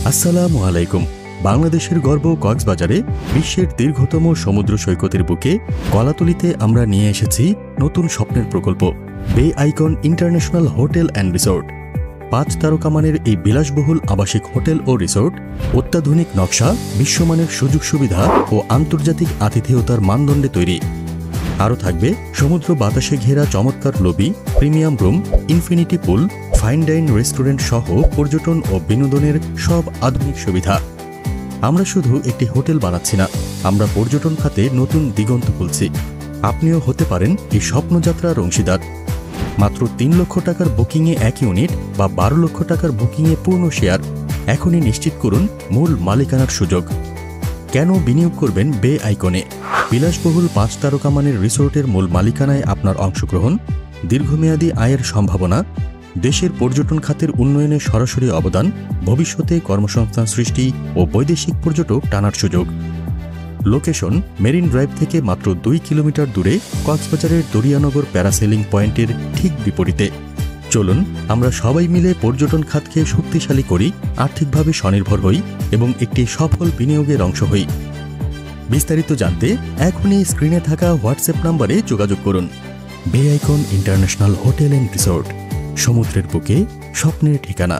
আসসালামু আলাইকুম। বাংলাদেশের গর্ব কক্সবাজারে বিশ্বের দীর্ঘতম সমুদ্র সৈকতের বুকে কলাতলিতে আমরা নিয়ে এসেছি নতুন স্বপ্নের প্রকল্প বে icon international hotel and resort. ৫ তারকা মানের এই বিলাসবহুল আবাসিক হোটেল ও রিসোর্ট অত্যাধুনিক নকশা, বিশ্বমানের সুযোগ সুবিধা ও আন্তর্জাতিক আতিথেয়তার মানদণ্ডে তৈরি। আরও থাকবে সমুদ্র বাতাসে ঘেরা চমৎকার lobby, premium room, infinity pool, fine dine restaurant সহ পর্যটন ও বিনোদনের সব আধুনিক সুবিধা। আমরা শুধু একটি হোটেল বানাচ্ছি না, আমরা পর্যটন খাতে নতুন দিগন্ত খুলছি। আপনিও হতে পারেন এই স্বপ্নযাত্রার অংশীদার। মাত্র ৩ লক্ষ টাকার বুকিংয়ে ১ ইউনিট বা ১২ লক্ষ টাকার বুকিংয়ে পূর্ণ শেয়ার। এখনই নিশ্চিত করুন মূল মালিকানার সুযোগ। কেন বিনিয়োগ করবেন বে আইকনে? বিলাসবহুল ৫ তারকা মানের রিসোর্টের মূল মালিকানায় আপনার অংশগ্রহণ, দীর্ঘমেয়াদী আয়ের সম্ভাবনা, দেশের পর্যটন খাতের উন্নয়নে সরাসরি অবদান, ভবিষ্যতে কর্মসংস্থান সৃষ্টি ও বৈদেশিক পর্যটক টানার সুযোগ। লোকেশন মেরিন ড্রাইভ থেকে মাত্র ২ কিলোমিটার দূরে, কক্সবাজারের দরিয়ানগর প্যারাসেলিং পয়েন্টের ঠিক বিপরীতে। চলুন আমরা সবাই মিলে পর্যটন খাতকে শক্তিশালী করি, আর্থিকভাবে স্বনির্ভর হই এবং একটি সফল বিনিয়োগের অংশ হই। বিস্তারিত জানতে এখনই স্ক্রিনে থাকা হোয়াটসঅ্যাপ নম্বরে যোগাযোগ করুন। বে icon international hotel and resort, সমুদ্রের বুকে স্বপ্নের ঠিকানা।